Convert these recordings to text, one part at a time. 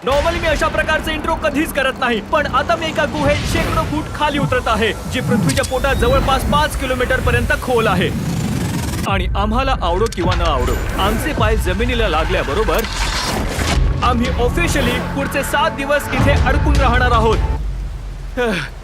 Normally मी अशा प्रकारचे intro कधीच करत नाही, पण आता मी एका गुहेत शेकडो फूट खाली उतरत आहे, जी पृथ्वीच्या पोटात जवळपास 5 किलोमीटर पर्यंत खोल आहे. आणि आम्हाला आवडो किंवा न आवडो, आमचे पाय जमिनीला लागल्याबरोबर आम्ही ऑफिशियली पुढचे 7 दिवस इथे अडकून राहणार आहोत.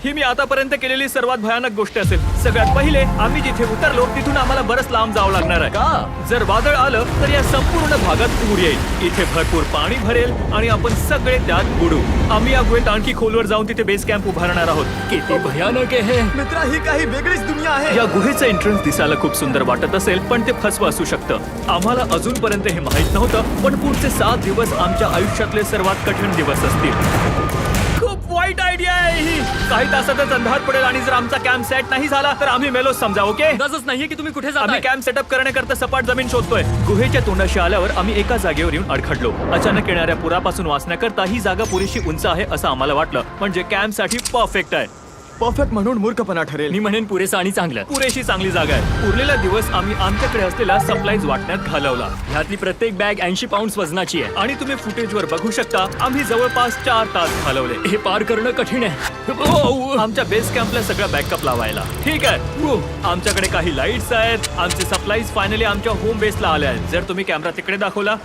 ही मी आतापर्यंत केलेली सर्वात भयानक गोष्ट असेल. सगळ्यात पहिले आम्ही जिथे उतरलो तिथून आम्हाला बरंच लांब जावं लागणार आहे. का? जर वादळ आलं तर या संपूर्ण भागात पूर येईल, इथे भरपूर पाणी भरेल आणि आपण सगळे त्यात बुडू. आम्ही या गुहेत आणखी खोलवर जाऊन तिथे बेस कॅम्प उभारणार आहोत. किती भयानक आहे मित्रा, ही काही वेगळीच दुनिया आहे. या गुहेचं एंट्रन्स दिसायला खूप सुंदर वाटत असेल, पण ते फसवं असू शकतं. आम्हाला अजूनपर्यंत हे माहित नव्हतं, पण पुढचे 7 दिवस आमच्या आयुष्यातले सर्वात कठीण दिवस असतील. खूप वाईट आयडिया आहे ही. काही तासातच अंधार पडेल आणि जर आमचा कॅम्प सेट नाही झाला तर आम्ही मेलोच समजा. ओके, अंदाजच नाहीये की तुम्ही कुठे जाताय. आम्ही कॅम्प सेटअप करण्याकरता सपाट जमीन शोधतोय. गुहेच्या तोंडाशी आल्यावर आम्ही एका जागेवर येऊन अडखडलो. अचानक येणाऱ्या पुरापासून वाचण्याकरता ही जागा पुरेशी उंच आहे असं आम्हाला वाटलं, म्हणजे कॅम्प साठी परफेक्ट आहे. परफेक्ट म्हणून मूर्खपणा ठरेल. मी म्हणेन पुरेसं आणि चांगलं. पुरेशी चांगली जागा आहे. उरलेला दिवस आम्ही आमच्याकडे असलेला सप्लाईज वाटण्यात घालवला. ह्यातली प्रत्येक बॅग 80 पाउंड वजनाची आहे. आणि तुम्ही फुटेजवर बघू शकता आम्ही जवळपास 4 तास घालवले. हे पार करणं कठीण आहे. आमच्या बेस कॅम्पला सगळा बॅकअप लावायला. ठीक आहे, आमच्याकडे काही लाईट्स आहेत. आमचे सप्लाईज फायनली आमच्या होम बेसला आले आहेत. जर तुम्ही कॅमेरा तिकडे दाखवला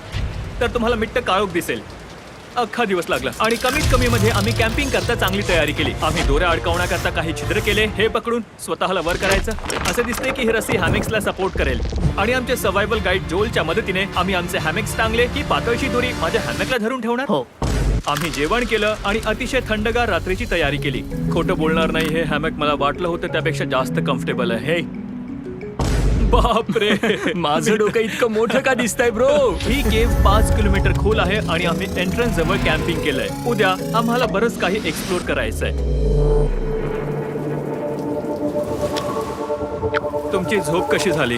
तर तुम्हाला मिट्ट काळोख दिसेल. अख्खा दिवस लागला आणि कमीत कमी मध्ये आम्ही कॅम्पिंग करता चांगली तयारी केली. आम्ही दोऱ्या अडकवण्याकरता काही छिद्र केले. हे पकडून स्वतःला वर करायचं. असे दिसते की ही रस्सी हॅमेक्सला सपोर्ट करेल. आणि आमचे सर्व्हायव्हल गाईड जोलच्या मदतीने आम्ही आमचे हॅमेक्स टांगले. ही पातळशी दोरी माझ्या हॅमेकला धरून ठेवणार. हो. आम्ही जेवण केलं आणि अतिशय थंडगार रात्रीची तयारी केली. खोटं बोलणार नाही, हे हॅमेक मला वाटलं होतं त्यापेक्षा जास्त कम्फर्टेबल आहे. बापरे, माझं डोकं इतकं मोठं का दिसतंय ब्रो. ही केव्ह 5 किलोमीटर खोल आहे आणि आम्ही एंट्रन्स जवळ कॅम्पिंग केलंय. उद्या आम्हाला बरंच काही एक्सप्लोर करायचंय. तुमची झोप कशी झाली?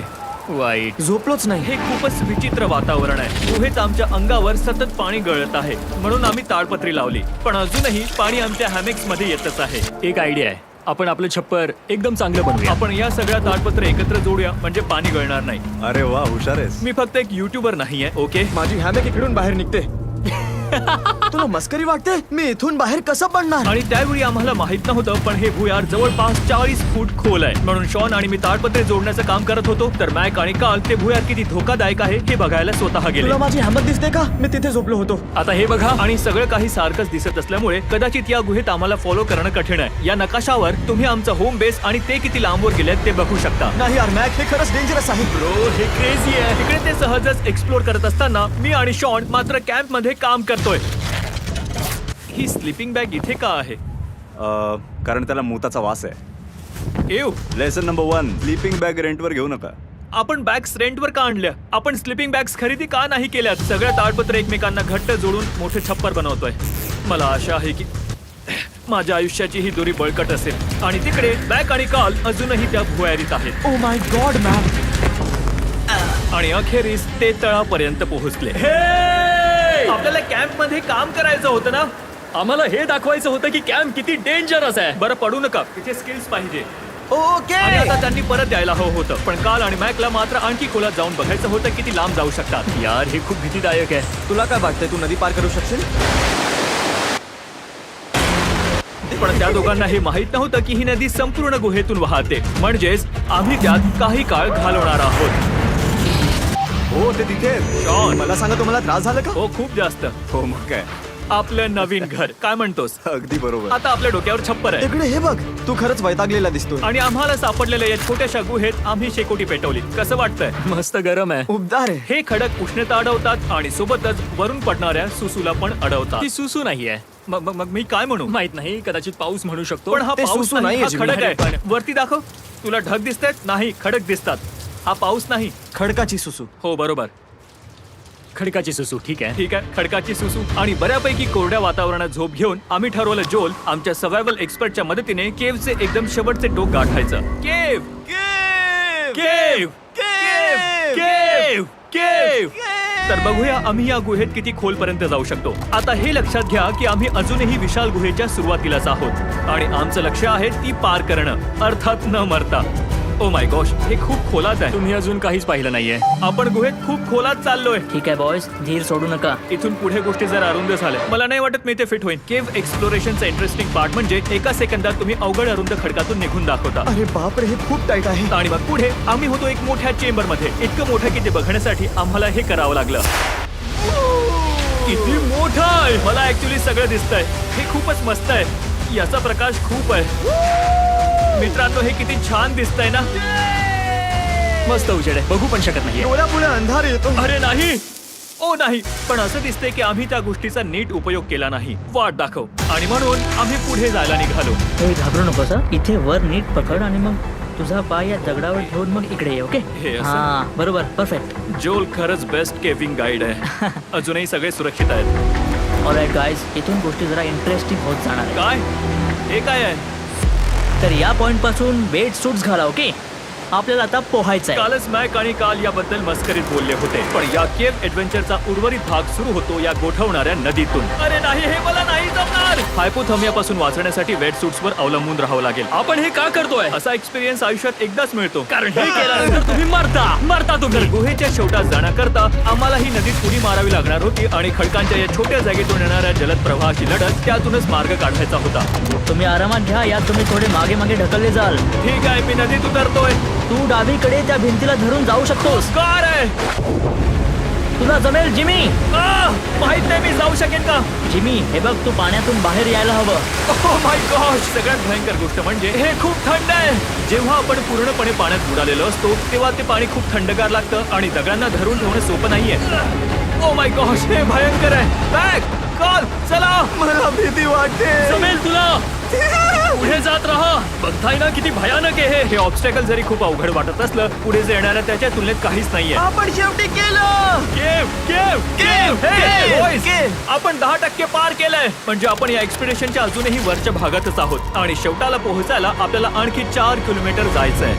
वाईट. झोपलोच नाही. हे खूपच विचित्र वातावरण आहे. गुहेत आमच्या अंगावर सतत पाणी गळत आहे, म्हणून आम्ही ताडपत्री लावली, पण अजूनही पाणी आमच्या हॅमेक्स मध्ये येतच आहे. एक आयडिया आहे, आपण आपलं छप्पर एकदम चांगलं बनवूया. आपण या सगळ्या ताडपत्र एकत्र जोडूया, म्हणजे पाणी गळणार नाही. अरे वा, हुशार आहेस. मी फक्त एक युट्यूबर नाहीये. ओके, माझी हॅमेक इकडून बाहेर निघते. तुला मस्करी वाटते? मी इथून बाहेर कसं पडणार? आणि त्यावेळी आम्हाला माहित नव्हतं, पण हे भुयार जवळपास 40 फूट खोल आहे. म्हणून शॉन आणि मी ताडपत्रे जोडण्याचं काम करत होतो, तर मॅक आणि काल ते भुयार किती धोकादायक आहे हे बघायला स्वतः गेले. तुला माझी हॅमक दिसते का? मी तिथे झोपलो होतो. आता हे बघा, आणि सगळं काही सारखंच दिसत असल्यामुळे कदाचित या गुहेत आम्हाला फॉलो करणं कठीण आहे. या नकाशावर तुम्ही आमचं होम बेस आणि ते किती लांबवर गेलेत ते बघू शकता. नाही यार मॅक, हे खरंच डेंजरस आहे. ब्रो, हे क्रेझी आहे. तिकडे ते सहजच एक्सप्लोर करत असताना मी आणि शॉन मात्र कॅम्प मध्ये काम करतोय. ही स्लीपिंग बॅग इथे का आहे? कारण त्याला मोताचा वास आहे. एव, लेसन नंबर 1, स्लीपिंग बॅग रेंटवर घेऊ नका. आपण बॅग्स रेंटवर का आणल्या? आपण स्लीपिंग बॅग्स खरेदी का नाही केल्यात? सगळ्या ताडपत्र एकमेकांना घट्ट जोडून मोठे छप्पर बनवतोय. मला आशा आहे की माझ्या आयुष्याची ही दोरी बळकट असेल. आणि तिकडे बॅग आणि काल अजूनही त्या भुयारीत आहेत. Oh my God Mac. आणि अखेरीस ते तळापर्यंत पोहोचले. आपल्याला कॅम्प मध्ये काम करायचं होतं ना. आम्हाला हे दाखवायचं होतं की कॅम्प किती डेंजरस आहे. बरं, पडू नका, तिथे स्किल्स पाहिजे. ओके. आणि आता त्यांनी परत यायला हवं होतं, पण काल आणि मॅकला मात्र आणखी खोलात जाऊन बघायचं होतं किती लांब जाऊ शकतात. यार, हे खूप भीतीदायक आहे. तुला काय वाटतंय, तू नदी पार करू शकशील? पण त्या दोघांना हे माहित नव्हतं की ही नदी संपूर्ण गुहेतून वाहते, म्हणजेच आम्ही त्यात काही काळ घालवणार आहोत. हो, ते तिथे आहेत. शॉन, मला सांगा, तुम्हाला त्रास झाला का? हो, खूप जास्त. हो, मग काय, आपलं नवीन घर, काय म्हणतोस? अगदी बरोबर. आता आपल्या डोक्यावर छप्पर आहे. इकडे हे बघ, तू खरंच वैतागलेला दिसतोय. आणि आम्हाला सापडलेल्या या छोट्याशा गुहेत आम्ही शेकोटी पेटवली. कसं वाटतंय? मस्त गरम आहे. उबदार आहे. हे खडक उष्णता अडवतात आणि सोबतच वरून पडणाऱ्या सुसूला पण अडवतात. ती सुसू नाहीये. मग मी काय म्हणू? माहित नाही, कदाचित पाऊस म्हणू शकतो. पण हा ते पाऊस सुसू नाही, नाहीये, हा खडक जिम्मी. आहे. वरती दाखव. तुला ढग दिसतायत? नाही, खडक दिसतात. हा पाऊस नाही. खडकाची सुसू. हो, बरोबर. खडकाची सुसू. ठीक आहे. ठीक आहे, खडकाची सुसू. आणि बऱ्यापैकी कोरड्या वातावरणात झोप घेऊन आम्ही ठरवलं जोल आमच्या सर्व्हायव्हल एक्सपर्टच्या मदतीने केव्हचे एकदम शेवटचे टोक गाठायचं. Cave, cave, cave, cave, cave. तर बघूया आम्ही या गुहेत किती खोलपर्यंत जाऊ शकतो. आता हे लक्षात घ्या की आम्ही अजूनही विशाल गुहेच्या सुरुवातीलाच आहोत आणि आमचं लक्ष आहे ती पार करणं, अर्थात न मरता. ओ माय गॉश, हे खूप खोलात आहे. तुम्ही अजून काहीच पाहिलं नाहीये. आपण गुहेत खूप खोलात चाललोय. ठीक आहे बॉयज, धीर सोडू नका. इथून पुढे गोष्टी जर अरुंद झाल्या, मला नाही वाटत मी ते फिट होईन. केव्ह एक्सप्लोरेशनचा इंटरेस्टिंग पार्ट म्हणजे एका सेकंदात तुम्ही अवघड अरुंद खडकातून निघून दाखवता. अरे बापरे, हे खूप टाईट आहे. आणि मग पुढे आम्ही होतो एक मोठ्या चेंबर मध्ये. इतकं मोठं की ते बघण्यासाठी आम्हाला हे करावं लागलं. किती मोठं आहे. मला ऍक्च्युली सगळं दिसतंय. हे खूपच मस्त आहे. याचा प्रकाश खूप आहे. मित्रांनो, हे किती छान दिसतंय ना. मस्त उजेड आहे, बघू पण शकत नाहीये. डोळ्यापुढे अंधार येतो. अरे नाही, ओ नाही. पण असं दिसतंय की आम्ही त्या गोष्टीचा नीट उपयोग केला नाही. वाट दाखव. आणि म्हणून आम्ही पुढे जायला निघालो. हे घाबरू नकोस हं. इथे वर नीट पकड आणि मग तुझा पाय या दगडावर ठेवून मग इकडे ये. ओके, हे असं? हा बरोबर, परफेक्ट. जोल खरंच बेस्ट केविंग गाईड आहे. अजूनही सगळे सुरक्षित आहेत. ऑलराईट गाईज, इथून गोष्टी जरा इंटरेस्टिंग होत जाणार आहे. काय हे काय आहे? तर या पॉइंट पासून वेट सूट्स घाला. ओके, आपल्याला आता पोहायचं आहे. कालच मॅक आणि काल याबद्दल मस्करीत बोलले होते. पण या केव्ह एडव्हेंचरचा उर्वरित भाग सुरू होतो या गोठवणाऱ्या नदीतून. अरे नाही, हे मला नाही जमणार. हायपोथर्मियापासून वाचण्यासाठी वेट सूट्सवर अवलंबून राहावं लागेल. आपण हे का करतोय? असा एक्सपिरियन्स आयुष्यात एकदाच मिळतो. कारण हे केल्यानंतर तुम्ही मरता तर तुम्ही. गुहेच्या शेवटात जाण्याकरता आम्हाला ही नदीत उडी मारावी लागणार होती आणि खडकांच्या या छोट्या जागेतून येणाऱ्या जलद प्रवाहाची लढत त्यातूनच मार्ग काढायचा होता. तुम्ही आरामात घ्या, यात तुम्ही थोडे मागे मागे ढकलले जाल. ठीक आहे, मी नदीत उतरतोय. तू डावीकडे त्या भिंतीला धरून जाऊ शकतोस. कार आहे. तुला जमेल जिमी. माहित नाही मी जाऊ शकेन का. जिमी, हे बघ, तू पाण्यातून बाहेर यायला हवं. ओह माय गॉश, सगळ्यात भयंकर गोष्ट म्हणजे हे खूप थंड आहे. जेव्हा आपण पूर्णपणे पाण्यात बुडालेलो असतो तेव्हा ते पाणी खूप थंडगार लागतं आणि दगडांना धरून ठेवणं सोपं नाहीये. ओ माय गॉश, हे भयंकर आहे. बॅक कॉल, चला. मला भीती वाटते. जमेल तुला. पुढे जात राहा. बघताय ना किती भयानक आहे हे ऑब्स्टॅकल जरी खूप अवघड वाटत असलं, पुढे जे येणाऱ्या त्याच्या तुलनेत काहीच नाहीये. आपण शेवटी केलं. आपण 10% पार केलंय. म्हणजे आपण या एक्सपिडिशनच्या अजूनही वरच्या भागातच आहोत आणि शेवटाला पोहोचायला आपल्याला आणखी 4 किलोमीटर जायचंय.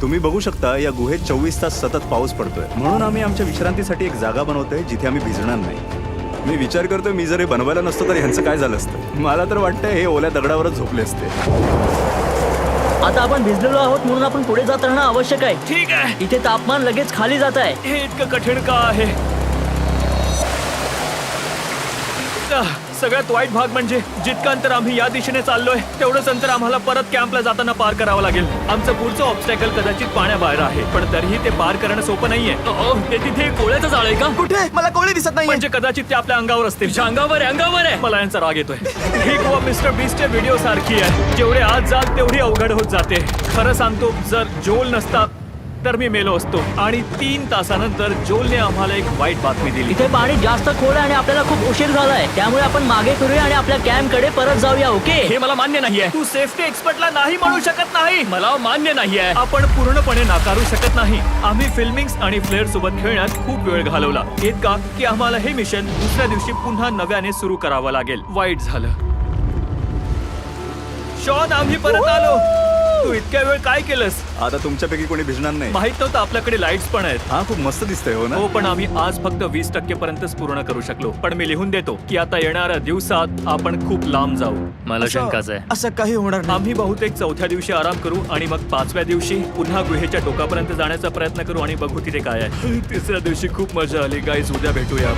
तुम्ही बघू शकता या गुहेत 24 तास सतत पाऊस पडतोय. म्हणून आम्ही आमच्या विश्रांतीसाठी एक जागा बनवतोय जिथे आम्ही भिजणार नाही. मी विचार करतोय, मी जर हे बनवायला नसतो तर ह्यांचं काय झालं असतं. मला तर वाटतंय हे ओल्या दगडावरच झोपले असते. आता आपण भिजलेलो आहोत म्हणून आपण पुढे जात राहणं आवश्यक आहे. ठीक आहे. इथे तापमान लगेच खाली जात आहे. हे इतकं कठीण का आहे? सगळ्यात वाईट भाग म्हणजे जितकं अंतर आम्ही या दिशेने चाललोय तेवढंच अंतर आम्हाला परत कॅम्पला जाताना पार करावं लागेल. आमचं पुढचं ऑब्स्टॅकल कदाचित पाण्याबाहेर आहे, पण तरीही ते पार करणं सोपं नाहीये. ते तिथे कोळ्याचं जाळ आहे का? कुठे? मला कोणी दिसत नाही. म्हणजे कदाचित ते आपल्या अंगावर असतील. तुझ्या अंगावर आहे. मला यांचा राग येतोय. ही गोवा मिस्टर बीस्टच्या व्हिडिओ सारखी आहे. जेवढे आत जाल तेवढी अवघड होत जाते. खरं सांगतो, जर जोल नसता तर मी मेलो असतो. आणि 3 तासानंतर जोलने आम्हाला एक वाईट बातमी दिली. इथे पाणी जास्त खोल आहे आणि आपल्याला खूप उशीर झालाय. त्यामुळे आपण मागे फिरूया आणि आपल्या कॅम्प कडे परत जाऊया. ओके, हे मला मान्य नाहीये. तू सेफ्टी एक्सपर्टला नाही म्हणू शकत नाही. मला मान्य नाहीये. आपण पूर्णपणे नाकारू शकत नाही. आम्ही फिल्मिंग्स आणि फ्लेअर सोबत खेळण्यात खूप वेळ घालवला. इतका की आम्हाला हे मिशन दुसऱ्या दिवशी पुन्हा नव्याने सुरू करावं लागेल. वाईट झालं. शॉन, आम्ही परत आलो. तू इतक्या वेळ काय केलंस? आता तुमच्यापैकी कोणी भिजणार नाही. माहित नव्हतं आपल्याकडे लाईट्स पण आहेत. हा, खूप मस्त दिसतंय हो ना. हो, पण आम्ही आज फक्त 20% पर्यंतच पूर्ण करू शकलो. पण मी लिहून देतो की आता येणाऱ्या दिवसात आपण खूप लांब जाऊ. मला शंकाच आहे. असं काही होणार नाही. आम्ही बहुतेक 4थ्या दिवशी आराम करू आणि मग 5व्या दिवशी पुन्हा गुहेच्या टोकापर्यंत जाण्याचा प्रयत्न करू आणि बघू तिथे काय आहे. 3ऱ्या दिवशी खूप मजा आली. गाईज, उद्या भेटूया.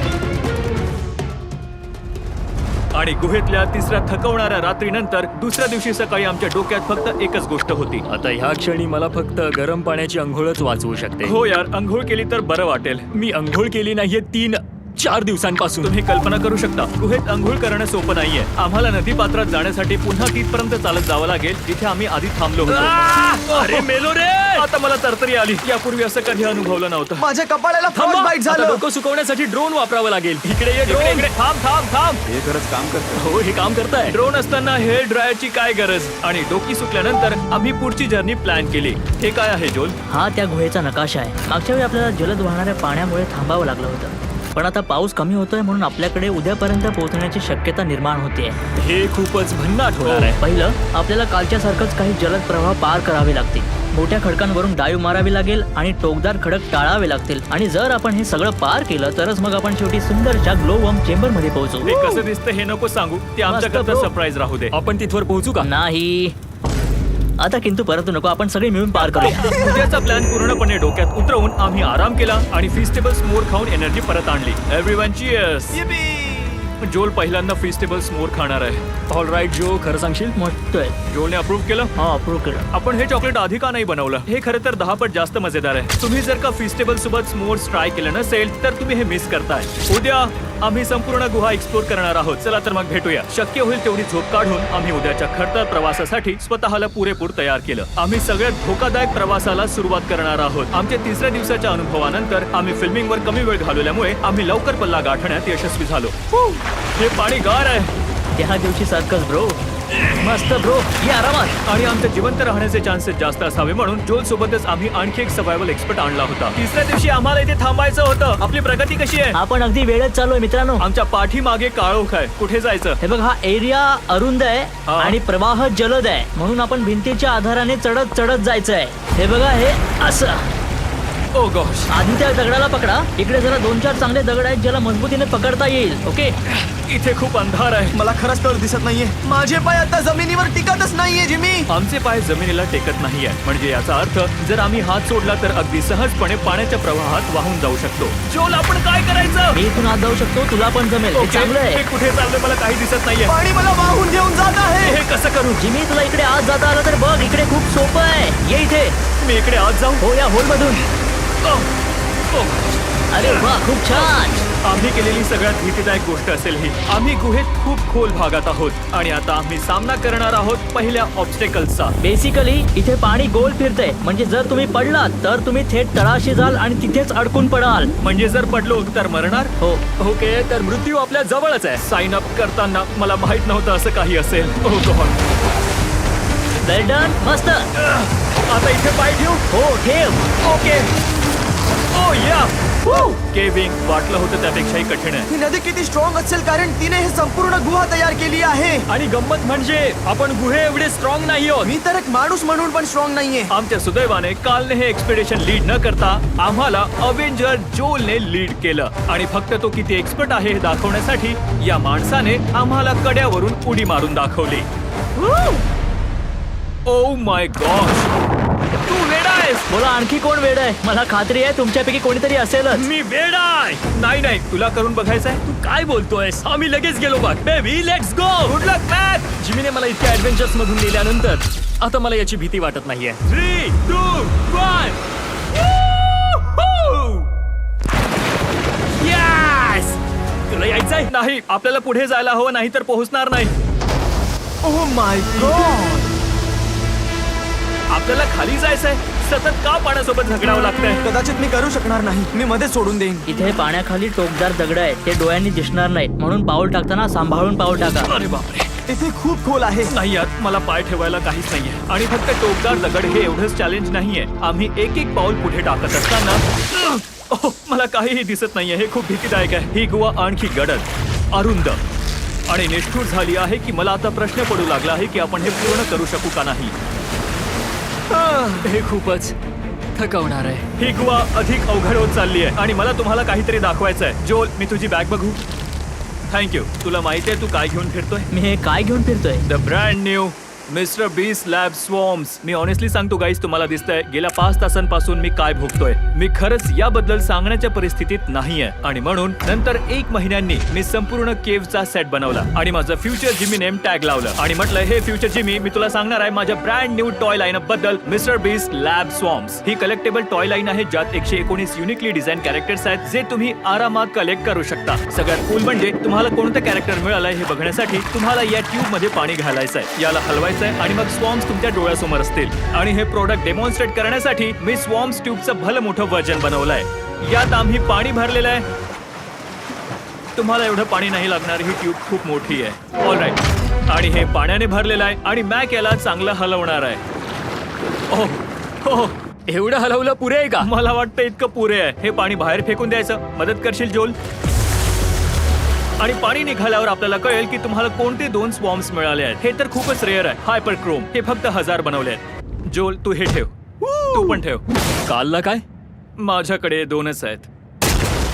आणि गुहेतल्या 3ऱ्या थकवणाऱ्या रात्रीनंतर दुसऱ्या दिवशी सकाळी आमच्या डोक्यात फक्त एकच गोष्ट होती. आता ह्या क्षणी मला फक्त गरम पाण्याची अंघोळच वाचवू शकते. हो यार, अंघोळ केली तर बरं वाटेल. मी अंघोळ केली नाहीये 3-4 दिवसांपासून. तुम्ही कल्पना करू शकता, गुहेत अंघोळ करणं सोपं नाहीये. आम्हाला नदी पात्रात जाण्यासाठी पुन्हा तिथपर्यंत चालत जावं लागेल जिथे आम्ही आधी थांबलो होतो. अरे मेलो रे. आता मला तरतरी आली. यापूर्वी असं कधी अनुभवलं नव्हतं. माझ्या कपाळाला फ्रॉस्ट थांबा. बाईट आता झालं. डोकं सुकवण्यासाठी ड्रोन वापरावं लागेल. इकडे ये इकडे, ड्रोन. इकडे. थांब थांब थांब. हे खरंच काम करतं. हो, हे काम करताय. ड्रोन असताना हेअर ड्रायरची काय गरज. आणि डोकी सुकल्यानंतर आम्ही पुढची जर्नी प्लॅन केली. हे काय आहे जोल? हा त्या गुहेचा नकाशा आहे. मागच्या वेळी आपल्याला जलद वाहणाऱ्या पाण्यामुळे थांबावं लागलं होतं, पण आता पाऊस कमी होतोय म्हणून आपल्याकडे उद्यापर्यंत पोहोचण्याची शक्यता निर्माण होते. हे खूपच भन्नाट होणार आहे. पहिलं, आपल्याला कालच्या सारखंच काही जलद प्रवाह पार करावे लागतील. मोठ्या खडकांवरून डाईव्ह मारावी लागेल आणि टोकदार खडक टाळावे लागतील. आणि जर आपण हे सगळं पार केलं तरच मग आपण शेवटी सुंदरच्या ग्लो वर्म चेंबर मध्ये पोहोचू. ते कसं दिसतं हे नको सांगू. ते आमच्याकरता bro. सरप्राईज राहू दे. आपण तिथवर पोहोचू का? नाही, आता किंतु परंतु नको, आपण सगळे मिळून पार करूया. उद्याचा प्लॅन पूर्णपणे डोक्यात उतरवून आम्ही आराम केला आणि फिस्टेबल स्मोर खाऊन एनर्जी परत आणली. Everyone cheers. जोल पहिल्यांदा फिस्टेबल स्मोर खाणार आहे. ऑल राईट जो, खरं सांगशील? मोठतोय. जोलने अप्रूव्ह केलं. हा, अप्रूव्ह केलं. आपण हे चॉकलेट आधी का नाही बनवलं? हे खरं तर 10 पट जास्त मजेदार आहे. तुम्ही जर का फिस्टेबल सोबत स्मोर्स ट्राय केलं नसेल तर तुम्ही हे मिस करताय. उद्या आम्ही संपूर्ण गुहा एक्सप्लोर करणार आहोत. चला तर मग भेटूया. शक्य होईल तेवढी झोप काढून आम्ही उद्याच्या खडतर प्रवासासाठी स्वतःला पुरेपूर तयार केलं. आम्ही सगळ्यात धोकादायक प्रवासाला सुरुवात करणार आहोत. आमच्या तिसऱ्या दिवसाच्या अनुभवानंतर आम्ही फिल्मिंगवर कमी वेळ घालवल्यामुळे आम्ही लवकर पल्ला गाठण्यात यशस्वी झालो. हे पाणी गार आहे. त्या दिवशी सारखंच ब्रो. मस्त ब्रो, ये आरामात. आणि आमच्या जिवंत राहण्याचे चान्सेस जास्त असावे म्हणून जोल सोबतच आम्ही आणखी एक सर्व्हायव्हल एक्सपर्ट आणला होता. तिसऱ्या दिवशी आम्हाला इथे थांबायचं होतं. आपली प्रगती कशी आहे? आपण अगदी वेळेत चाललोय मित्रांनो. आमच्या पाठीमागे काळोख आहे. कुठे जायचं? हे बघ, हा एरिया अरुंद आहे हा. आणि प्रवाह जलद आहे, म्हणून आपण भिंतीच्या आधाराने चढत चढत जायचंय. हे बघा, हे असं. Oh gosh. आधी त्या दगडाला पकडा. इकडे जरा 2-4 चांगले दगड आहेत ज्याला मजबूतीने पकडता येईल. ओके, इथे खूप अंधार आहे. मला खरंच तळ दिसत नाहीये. माझे पाय आता जमिनीवर टिकतच नाहीये जिमी. आमचे पाय जमिनीला टेकत नाहीये. म्हणजे याचा अर्थ जर आम्ही हात सोडला तर अगदी सहजपणे पाण्याच्या प्रवाहात वाहून जाऊ शकतो. जोल, आपण काय करायचं? मी इथून आत जाऊ शकतो, तुला पण जमेल. हे ओके, चांगलं हे आहे. कुठे चाललंय मला काही दिसत नाहीये. पाणी मला वाहून घेऊन जात आहे. हे कसं करू? जिमी, तुला इकडे आत जाता आलं तर बघ, इकडे खूप सोपं आहे. ये इथे. मी इकडे आत जाऊ? हो, या होल मधून. अरे वा, खूप छान. आम्ही केलेली सगळ्यात भीतीदायक गोष्ट असेल ही. आम्ही गुहेत खूप खोल भागात आहोत आणि आता आम्ही सामना करणार आहोत पहिल्या ऑब्स्टेकल्सचा. बेसिकली इथे पाणी गोल फिरतंय, म्हणजे जर तुम्ही पडलात तर तुम्ही थेट तळाशी जाल आणि तिथेच अडकून पडाल. म्हणजे जर पडलो तर मरणार? हो. ओके, तर मृत्यू आपल्या जवळच आहे. साइन अप करताना मला माहित नव्हतं असं काही असेल. ओ गॉड. वेल डन. मस्त. आता इथे पाय ठेवू? हो, ठेव. ओके. ओ या. केविंग वाटलं होतं त्यापेक्षाही कठीण आहे. ही नदी किती स्ट्रॉंग असेल कारण तिने हे संपूर्ण गुहा तयार केली आहे. आणि गंमत म्हणजे आपण गुहे एवढे स्ट्रॉंग नाही आहोत. मी तर एक माणूस म्हणून पण स्ट्रॉंग नाहीये. आमच्या सुदैवाने कालने हे एक्सपेडिशन लीड न करता आम्हाला अवेंजर जोलने लीड केलं आणि फक्त तो किती एक्सपर्ट आहे हे दाखवण्यासाठी या माणसाने आम्हाला कड्यावरून उडी मारून दाखवली. ओ माय गॉश, तू वेडा आहेस. बोला, आणखी कोण वेड आहे? मला खात्री आहे तुमच्यापैकी कोणीतरी असेलच. मी वेडा आहे. नाही नाही, तुला करून बघायचंय. तू काय बोलतोयस? आम्ही लगेच गेलो बघ. Baby, let's go. Good luck man. जिमीने मला इतक्या ऍडव्हेंचर्स मधून नेल्यानंतर आता मला याची भीती वाटत नाहीये. 3, 2, 1. यस! तुला यायचंय? नाही, आपल्याला पुढे जायला हवं, नाही तर पोहोचणार नाही. Oh my God. आपल्याला खाली जायचंय. सतत का पाण्यासोबत झगडावं लागतंय? कदाचित मी करू शकणार नाही. मी मध्ये सोडून देईन. इथे पाण्याखाली टोकदार दगड आहेत, ते डोळ्यांनी दिसणार नाहीत, म्हणून पाऊल टाकताना सांभाळून पाऊल टाका. अरे बापरे. इथे खूप खोल आहे. नाही यात मला पाय ठेवायला काहीच नाहीये आणि फक्त टोकदार दगड हे एवढंच चॅलेंज नाहीये. आम्ही एक एक पाऊल पुढे टाकत असताना ओह, मला काहीही दिसत नाहीये. हे खूप भीतीदायक आहे. ही गुहा आणखी गडद, अरुंद आणि निष्ठूर झाली आहे की मला आता प्रश्न पडू लागला आहे की आपण हे पूर्ण करू शकू का नाही. हे खूपच थकवणार आहे. ही गुहा अधिक अवघड होत चालली आहे आणि मला तुम्हाला काहीतरी दाखवायचं आहे. जोल, मी तुझी बॅग बघू? थँक्यू. तुला माहिती आहे तू काय घेऊन फिरतोय? मी हे काय घेऊन फिरतोय? The brand new Mister Beast lab swarms. मी ऑनेस्टली सांगतो गाईस, तुम्हाला दिसतंय गेल्या 5 तासांपासून मी काय भोगतोय. मी खरंच याबद्दल सांगण्याच्या परिस्थितीत नाहीये आणि म्हणून नंतर 1 महिन्यांनी मी संपूर्ण केव्हचा सेट बनवला आणि माझं फ्युचर जिमी नेम टॅग लावलं आणि म्हटलं, हे फ्युचर जिमी, मी तुला सांगणार आहे माझ्या ब्रँड न्यू टॉय लाईनअप बद्दल. मिस्टर बीस्ट लॅब स्वॉर्म्स ही कलेक्टेबल टॉय लाईन आहे ज्यात 119 युनिकली डिझाईन कॅरेक्टर्स आहेत जे तुम्ही आरामात कलेक्ट करू शकता. सगळ्यात कूल म्हणजे तुम्हाला कोणतं कॅरेक्टर मिळालंय हे बघण्यासाठी तुम्हाला या ट्यूब मध्ये पाणी घालायचंय, याला हलवायचं आणि मग स्वॉर्म्स तुमच्या डोळ्यासमोर असतील. आणि हे प्रोडक्ट डेमॉन्स्ट्रेट करण्यासाठी मी स्वॉर्म्स ट्यूबचं भलं मोठं व्हर्जन बनवलंय. यात आम्ही पाणी भरलेलं आहे. तुम्हाला एवढं पाणी नाही लागणार. ही ट्यूब खूप मोठी आहे. ऑलराईट. आणि हे पाण्याने भरलेलं आहे आणि मॅक याला चांगलं हलवणार आहे. ओह, एवढं हलवलं पुरे आहे का? मला वाटतं इतकं पुरे आहे. हे पाणी बाहेर फेकून द्यायचं. मदत करशील जोल? आणि पाणी निघाल्यावर आपल्याला कळेल की तुम्हाला कोणते 2 स्वॉर्म्स मिळाले आहेत. हे तर खूपच रेअर आहे. Hyper Chrome. हे फक्त 1000 बनवले आहेत. जोल, तू हे ठेव. तू पण ठेव. कालला काय? माझ्याकडे 2च आहेत.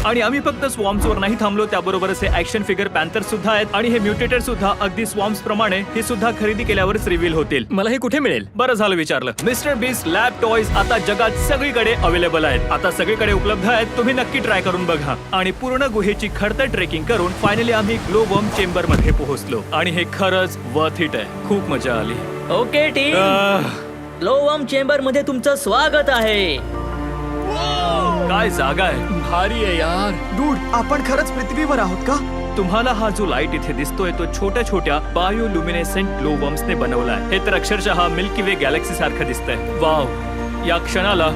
आणि आम्ही फक्त स्वॉम्प्सवर नाही थांबलो, त्याबरोबरच हे ऍक्शन फिगर पॅन्थर सुद्धा आहेत आणि हे म्युटेटेड सुद्धा अगदी स्वॉम्प्स प्रमाणे हे सुद्धा खरेदी केल्यावरच रिव्हील होतील. मला हे कुठे मिळेल? बरं झालं विचारलं. मिस्टर बीस्ट लॅब टॉयज आता जगात सगळीकडे अवेलेबल आहेत. आता सगळीकडे उपलब्ध आहेत. तुम्ही नक्की ट्राय करून बघा. आणि पूर्ण गुहेची खडतर ट्रेकिंग करून फायनली आम्ही ग्लो वर्म चेंबर मध्ये पोहोचलो आणि हे खरंच वर्थ इट आहे. खूप मजा आली. ओके टीम, आह, ग्लोवम चेंबर मध्ये तुमचं स्वागत आहे. काय जागा आहे. भारी आहे यार. डूड, आपण खरंच पृथ्वीवर आहोत का? तुम्हाला हा जो लाईट इथे दिसतोय तो छोट्या छोट्या बायोल्युमिनेसेंट ग्लो वर्म्सने बनवलाय. हे तर अक्षरशः मिल्की वे गॅलेक्सी सारखं दिसतंय. वाव, या क्षणाला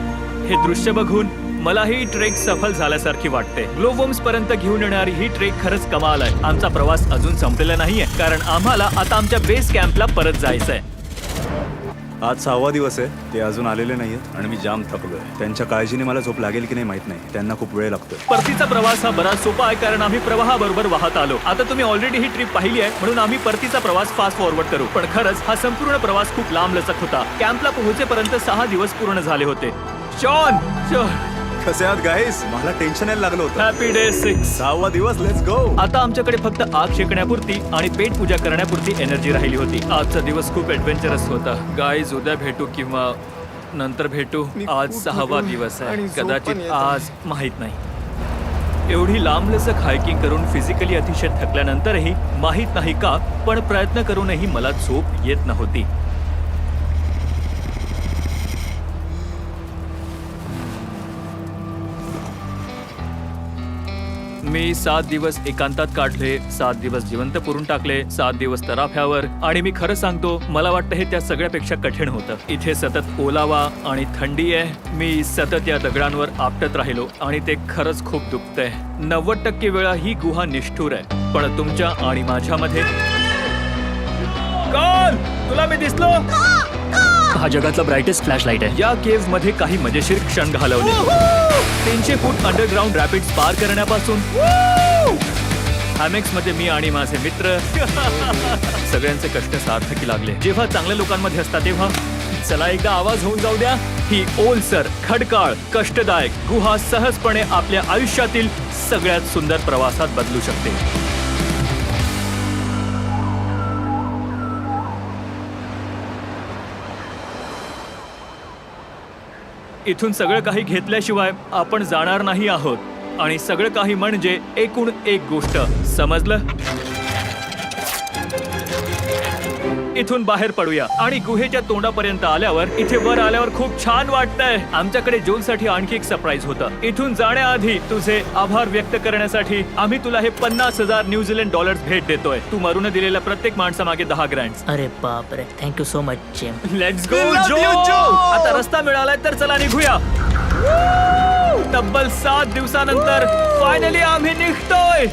हे दृश्य बघून मला ही ट्रेक सफल झाल्यासारखी वाटते. ग्लो वर्म्स पर्यंत घेऊन येणारी ही ट्रेक खरंच कमाल आहे. आमचा प्रवास अजून संपलेला नाहीये, कारण आम्हाला आता आमच्या बेस कॅम्पला परत जायचंय. आज 6वा दिवस आहे. ते अजून आलेले नाहीयेत आणि मी जाम थकलोय. त्यांच्या काळजीने मला झोप लागेल की नाही माहित नाही. त्यांना खूप वेळ लागतोय. परतीचा प्रवास हा बराच सोपा आहे, कारण आम्ही प्रवाहाबरोबर वाहत आलो. आता तुम्ही ऑलरेडी ही ट्रिप पाहिली आहे, म्हणून आम्ही परतीचा प्रवास फास्ट फॉरवर्ड करू. पण खरंच हा संपूर्ण प्रवास खूप लांब लचक होता. कॅम्पला पोहोचेपर्यंत 6 दिवस पूर्ण झाले होते. शॉन, कसे आहात गाईस? मला टेन्शन यायला लागलं होतं. Happy day 6. 6वा दिवस, लेट्स गो. आता आमच्याकडे फक्त आग शेकण्यापुरती आणि पेट पूजा करण्यापुरती एनर्जी राहिली होती. आजचा दिवस खूप ऍडव्हेंचरस होता. गाईज, उद्या भेटू किंवा नंतर भेटू. मी आज खूप 6वा थकलोय दिवस आहे. आणि झोप पण कदाचित येत आहे. आज माहित नाही. एवढी लांबलचक हायकिंग करून फिजिकली अतिशय थकल्यानंतरही माहित नाही का, पण प्रयत्न करूनही मला झोप येत नव्हती. मी 7 दिवस एकांतात काढले, 7 दिवस जिवंत पुरून टाकले, 7 दिवस तराफ्यावर. आणि मी खरं सांगतो, मला वाटतं हे त्या सगळ्यापेक्षा कठीण होतं. इथे सतत ओलावा आणि थंडी आहे. मी सतत या दगडांवर आपटत राहिलो आणि ते खरंच खूप दुखतंय. 90% वेळा ही गुहा निष्ठुर आहे, पण तुमच्या आणि माझ्यामध्ये. कॉल, तुला मी दिसलो. हा जगातला ब्राईटेस्ट फ्लॅश लाईट आहे. या केव्ह मध्ये काही मजेशीर क्षण घालवले. 300 फूट अंडरग्राउंड रॅपिड्स पार करण्यापासून हॅमेक्स मध्ये मी आणि माझे मित्र सगळ्यांचे कष्ट सार्थकी लागले. जेव्हा चांगल्या लोकांमध्ये असतात तेव्हा. चला एकदा आवाज होऊन जाऊ द्या. ही ओलसर, खडकाळ, कष्टदायक गुहा सहजपणे आपल्या आयुष्यातील सगळ्यात सुंदर प्रवासात बदलू शकते. इथून सगळं काही घेतल्याशिवाय आपण जाणार नाही आहोत. आणि सगळं काही म्हणजे एकूण एक गोष्ट, समजलं? इथून बाहेर पडूया आणि गुहेच्या तोंडापर्यंत आल्यावर, इथे वर आल्यावर खूप छान वाटतंय. आमच्याकडे जोनसाठी आणखी एक सरप्राईज होतं. इथून जाण्याआधी तुझे आभार व्यक्त करण्यासाठी आम्ही तुला हे 50,000 न्यूझीलंड डॉलर्स भेट देतोय. तू मरून दिलेल्या प्रत्येक माणसामागे 10 ग्रँड. अरे बाप रे, thank you so much Jem. Let's go We love जो. you, Joe. आता रस्ता मिळालाय तर चला निघूया. तब्बल 7 दिवसानंतर फायनली आम्ही निघतोय.